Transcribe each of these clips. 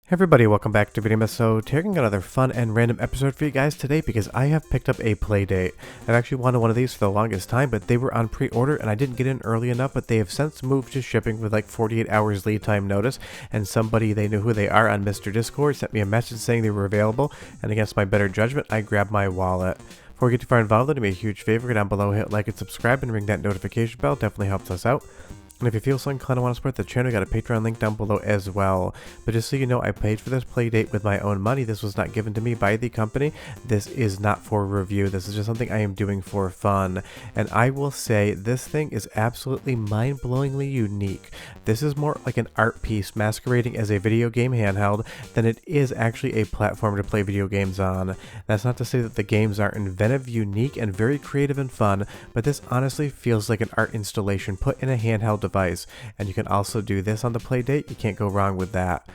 Hey everybody, welcome back to Video. So taking another fun and random episode for you guys today because I have picked up a Playdate. I've actually wanted one of these for the longest time, but they were on pre-order and I didn't get in early enough, but they have since moved to shipping with like 48 hours lead time notice, and somebody, they knew who they are on Mr. Discord, sent me a message saying they were available, and against my better judgment, I grabbed my wallet. Before we get too far involved, do me a huge favor, go down below, hit like and subscribe, and ring that notification bell, definitely helps us out. And if you feel so inclined to want to support the channel, I got a Patreon link down below as well. But just so you know, I paid for this Playdate with my own money. This was not given to me by the company. This is not for review. This is just something I am doing for fun. And I will say this thing is absolutely mind-blowingly unique. This is more like an art piece masquerading as a video game handheld than it is actually a platform to play video games on. That's not to say that the games aren't inventive, unique, and very creative and fun, but this honestly feels like an art installation put in a handheld device, and you can also do this on the Playdate. You can't go wrong with that.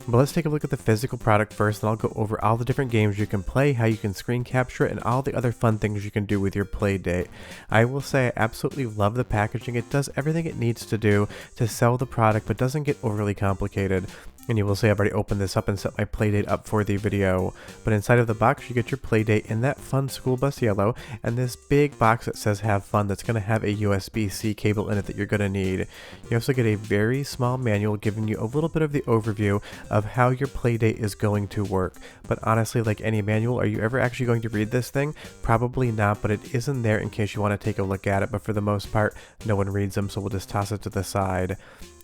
But let's take a look at the physical product first, and I'll go over all the different games you can play, how you can screen capture it, and all the other fun things you can do with your Playdate. I will say I absolutely love the packaging. It does everything it needs to do to sell the product, but doesn't get overly complicated. And you will see I've already opened this up and set my Playdate up for the video. But inside of the box, you get your Playdate in that fun school bus yellow, and this big box that says have fun that's going to have a USB-C cable in it that you're going to need. You also get a very small manual giving you a little bit of the overview of how your Playdate is going to work. But honestly, like any manual, are you ever actually going to read this thing? Probably not, but it is in there in case you want to take a look at it. But for the most part, no one reads them, so we'll just toss it to the side.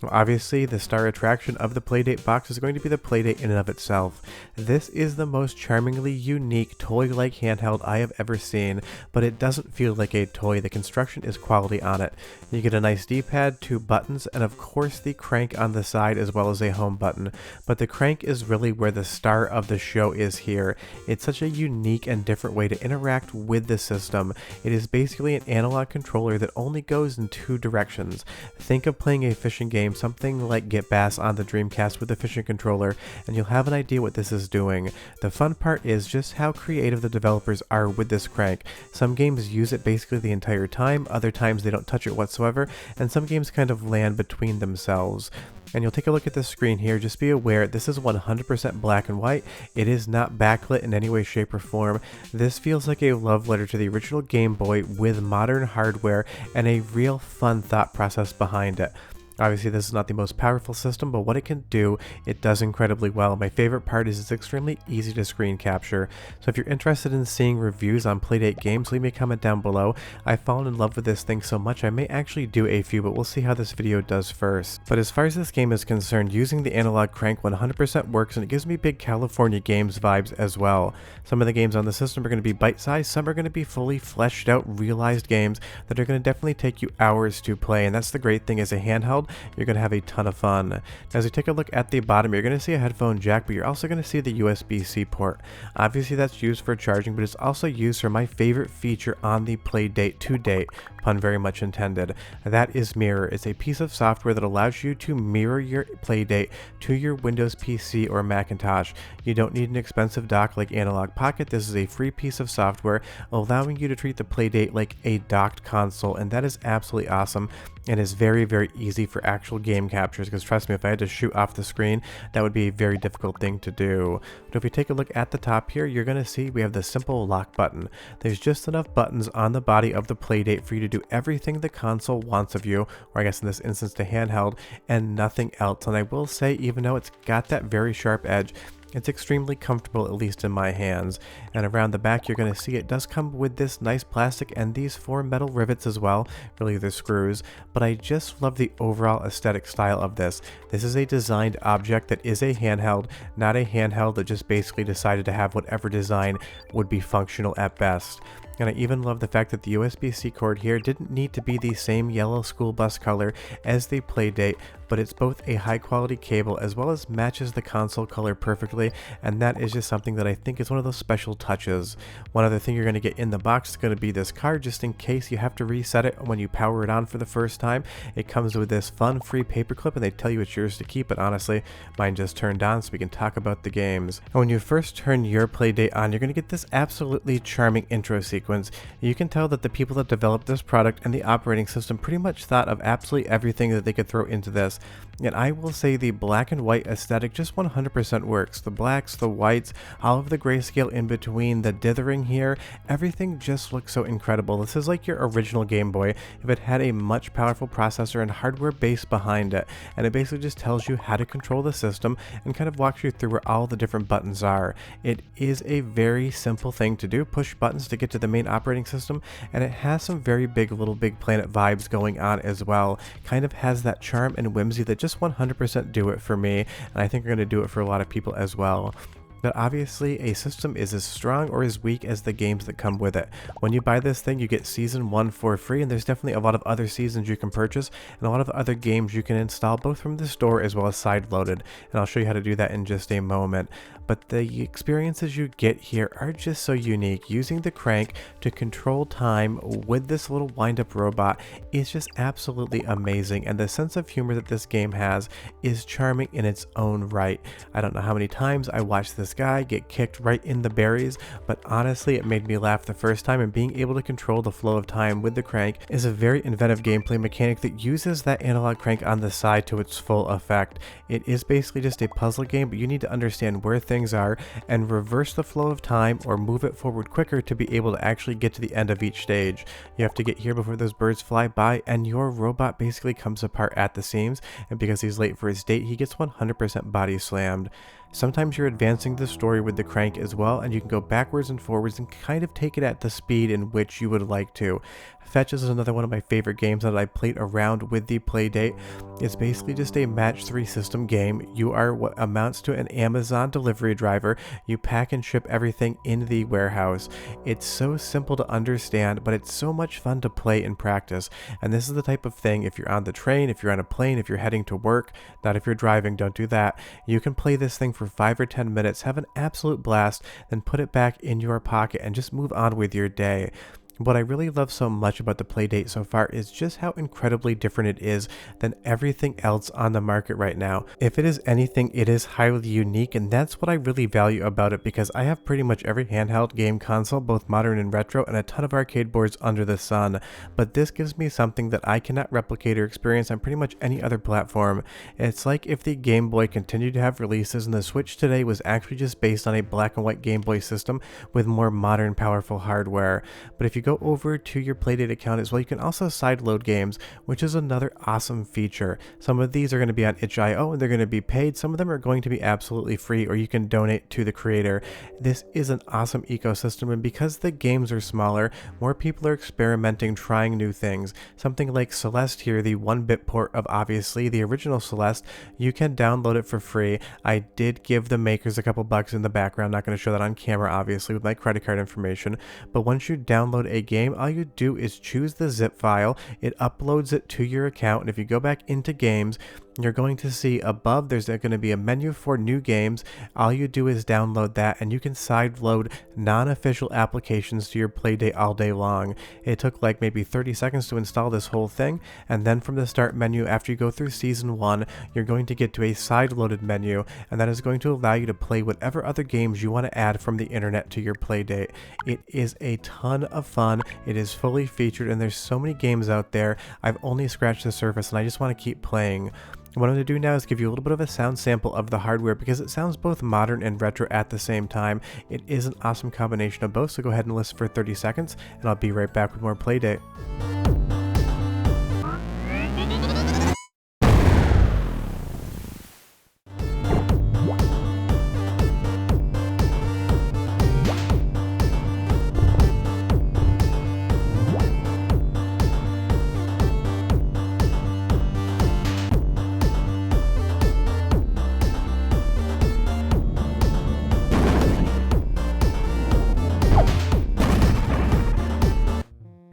Obviously, the star attraction of the Playdate box is going to be the Playdate in and of itself. This is the most charmingly unique toy-like handheld I have ever seen, but it doesn't feel like a toy. The construction is quality on it. You get a nice D-pad, 2 buttons, and of course the crank on the side as well as a home button. But the crank is really where the star of the show is here. It's such a unique and different way to interact with the system. It is basically an analog controller that only goes in 2 directions. Think of playing a fishing game, something like Get Bass on the Dreamcast with the fishing controller, and you'll have an idea what this is doing. The fun part is just how creative the developers are with this crank. Some games use it basically the entire time, other times they don't touch it whatsoever, and some games kind of land between themselves. And you'll take a look at the screen here. Just be aware this is 100% black and white. It is not backlit in any way, shape, or form. This feels like a love letter to the original Game Boy with modern hardware and a real fun thought process behind it. Obviously, this is not the most powerful system, but what it can do, it does incredibly well. My favorite part is it's extremely easy to screen capture. So if you're interested in seeing reviews on Playdate games, leave me a comment down below. I've fallen in love with this thing so much I may actually do a few, but we'll see how this video does first. But as far as this game is concerned, using the analog crank 100% works, and it gives me big California games vibes as well. Some of the games on the system are going to be bite-sized, some are going to be fully fleshed out, realized games that are going to definitely take you hours to play, and that's the great thing as a handheld. You're going to have a ton of fun. Now, as you take a look at the bottom, you're going to see a headphone jack, but you're also going to see the USB-C port. Obviously, that's used for charging, but it's also used for my favorite feature on the Playdate to date, pun very much intended. That is Mirror. It's a piece of software that allows you to mirror your Playdate to your Windows PC or Macintosh. You don't need an expensive dock like Analog Pocket. This is a free piece of software allowing you to treat the Playdate like a docked console, and that is absolutely awesome. And is very, very easy for actual game captures, because trust me, if I had to shoot off the screen, that would be a very difficult thing to do. But if we take a look at the top here, you're going to see we have the simple lock button. There's just enough buttons on the body of the Playdate for you to do everything the console wants of you, or I guess in this instance the handheld, and nothing else. And I will say, even though it's got that very sharp edge, it's extremely comfortable, at least in my hands. And around the back, you're going to see it does come with this nice plastic and these 4 metal rivets as well. Really, they're screws. But I just love the overall aesthetic style of this. This is a designed object that is a handheld, not a handheld that just basically decided to have whatever design would be functional at best. And I even love the fact that the USB-C cord here didn't need to be the same yellow school bus color as the Playdate, but it's both a high quality cable as well as matches the console color perfectly, and that is just something that I think is one of those special touches. One other thing you're going to get in the box is going to be this card, just in case you have to reset it when you power it on for the first time. It comes with this fun free paperclip, and they tell you it's yours to keep, but honestly, mine just turned on so we can talk about the games. And when you first turn your Playdate on, you're going to get this absolutely charming intro sequence. You can tell that the people that developed this product and the operating system pretty much thought of absolutely everything that they could throw into this. And I will say the black and white aesthetic just 100% works. The blacks, the whites, all of the grayscale in between, the dithering here, everything just looks so incredible. This is like your original Game Boy if it had a much powerful processor and hardware base behind it. And it basically just tells you how to control the system and kind of walks you through where all the different buttons are. It is a very simple thing to do, push buttons to get to the main operating system, and it has some very big Little Big Planet vibes going on as well. Kind of has that charm and whimsy that just 100% do it for me, and I think are going to do it for a lot of people as well. But obviously, a system is as strong or as weak as the games that come with it. When you buy this thing, you get Season 1 for free, and there's definitely a lot of other seasons you can purchase, and a lot of other games you can install, both from the store as well as side-loaded, and I'll show you how to do that in just a moment. But the experiences you get here are just so unique. Using the crank to control time with this little wind-up robot is just absolutely amazing, and the sense of humor that this game has is charming in its own right. I don't know how many times I watched this guy get kicked right in the berries, but honestly it made me laugh the first time, and being able to control the flow of time with the crank is a very inventive gameplay mechanic that uses that analog crank on the side to its full effect. It is basically just a puzzle game, but you need to understand where things are and reverse the flow of time or move it forward quicker to be able to actually get to the end of each stage. You have to get here before those birds fly by, and your robot basically comes apart at the seams, and because he's late for his date, he gets 100% body slammed. Sometimes you're advancing the story with the crank as well, and you can go backwards and forwards and kind of take it at the speed in which you would like to. Fetches is another one of my favorite games that I played around with the Playdate. It's basically just a match 3 system game. You are what amounts to an Amazon delivery driver. You pack and ship everything in the warehouse. It's so simple to understand, but it's so much fun to play and practice. And this is the type of thing, if you're on the train, if you're on a plane, if you're heading to work, not if you're driving, don't do that. You can play this thing for 5 or 10 minutes, have an absolute blast, then put it back in your pocket and just move on with your day. What I really love so much about the Playdate so far is just how incredibly different it is than everything else on the market right now. If it is anything, it is highly unique, and that's what I really value about it, because I have pretty much every handheld game console, both modern and retro, and a ton of arcade boards under the sun. But this gives me something that I cannot replicate or experience on pretty much any other platform. It's like if the Game Boy continued to have releases and the Switch today was actually just based on a black and white Game Boy system with more modern, powerful hardware. But if you go over to your Playdate account as well, you can also sideload games, which is another awesome feature. Some of these are going to be on itch.io and they're going to be paid. Some of them are going to be absolutely free, or you can donate to the creator. This is an awesome ecosystem, and because the games are smaller, more people are experimenting, trying new things. Something like Celeste here, the 1-bit port of obviously the original Celeste, you can download it for free. I did give the makers a couple bucks in the background, not going to show that on camera obviously with my credit card information, but once you download a game, all you do is choose the zip file, it uploads it to your account, and if you go back into games, you're going to see above there's going to be a menu for new games. All you do is download that, and you can sideload non-official applications to your Playdate all day long. It took like maybe 30 seconds to install this whole thing, and then from the start menu, after you go through season 1, you're going to get to a side-loaded menu, and that is going to allow you to play whatever other games you want to add from the internet to your Playdate. It is a ton of fun. It is fully featured, and there's so many games out there. I've only scratched the surface, and I just want to keep playing. What I'm going to do now is give you a little bit of a sound sample of the hardware, because it sounds both modern and retro at the same time. It is an awesome combination of both, so go ahead and listen for 30 seconds, and I'll be right back with more Playdate.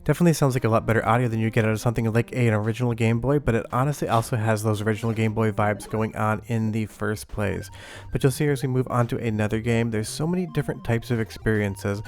Definitely sounds like a lot better audio than you get out of something like an original Game Boy, but it honestly also has those original Game Boy vibes going on in the first place. But you'll see as we move on to another game, there's so many different types of experiences,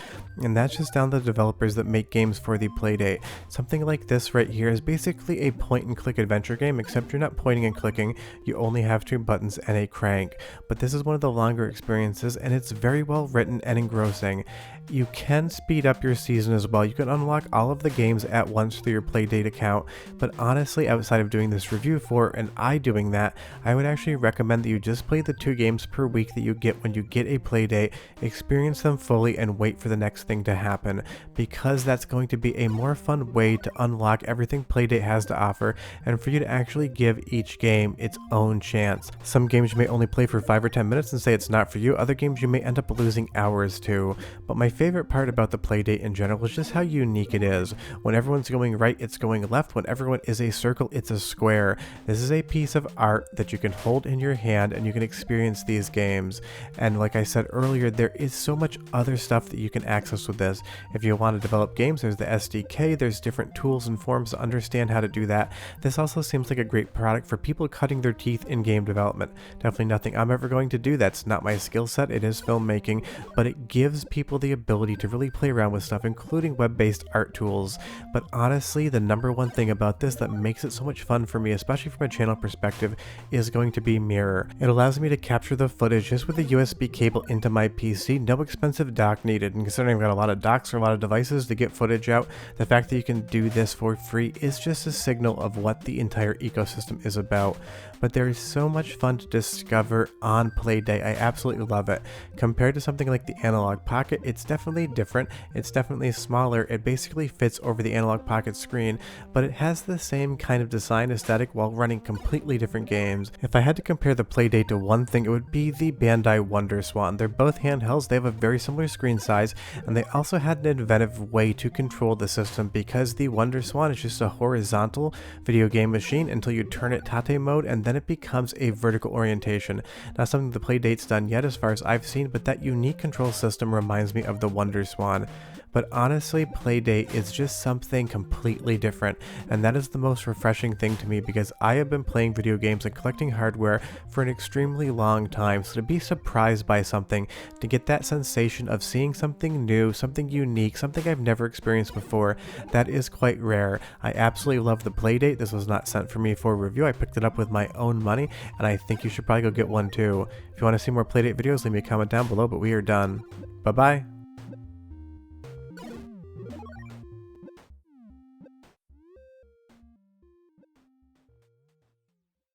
and that's just down to the developers that make games for the Playdate. Something like this right here is basically a point-and-click adventure game, except you're not pointing and clicking, you only have 2 buttons and a crank. But this is one of the longer experiences, and it's very well written and engrossing. You can speed up your season as well. You can unlock all of the the games at once through your Playdate account, but honestly, outside of doing this review for and I doing that, I would actually recommend that you just play the 2 games per week that you get when you get a Playdate, experience them fully, and wait for the next thing to happen, because that's going to be a more fun way to unlock everything Playdate has to offer, and for you to actually give each game its own chance. Some games you may only play for 5 or 10 minutes and say it's not for you, other games you may end up losing hours to, but my favorite part about the Playdate in general is just how unique it is. When everyone's going right, it's going left. When everyone is a circle, it's a square. This is a piece of art that you can hold in your hand and you can experience these games. And like I said earlier, there is so much other stuff that you can access with this. If you want to develop games, there's the SDK, there's different tools and forms to understand how to do that. This also seems like a great product for people cutting their teeth in game development. Definitely nothing I'm ever going to do. That's not my skill set. It is filmmaking, but it gives people the ability to really play around with stuff, including web-based art tools. But honestly, the number one thing about this that makes it so much fun for me, especially from a channel perspective, is going to be Mirror. It allows me to capture the footage just with a USB cable into my PC, no expensive dock needed, and considering I've got a lot of docks or a lot of devices to get footage out, the fact that you can do this for free is just a signal of what the entire ecosystem is about. But there is so much fun to discover on Playdate. I absolutely love it. Compared to something like the Analog Pocket, it's definitely different. It's definitely smaller. It basically fits over the Analog Pocket screen, but it has the same kind of design aesthetic while running completely different games. If I had to compare the Playdate to one thing, it would be the Bandai WonderSwan. They're both handhelds, they have a very similar screen size, and they also had an inventive way to control the system, because the WonderSwan is just a horizontal video game machine until you turn it Tate mode, and then it becomes a vertical orientation. Not something the Playdate's done yet as far as I've seen, but that unique control system reminds me of the WonderSwan. But honestly, Playdate is just something completely different, and that is the most refreshing thing to me, because I have been playing video games and collecting hardware for an extremely long time, so to be surprised by something, to get that sensation of seeing something new, something unique, something I've never experienced before, that is quite rare. I absolutely love the Playdate. This was not sent for me for review. I picked it up with my own money, and I think you should probably go get one too. If you want to see more Playdate videos, leave me a comment down below, but we are done. Bye-bye.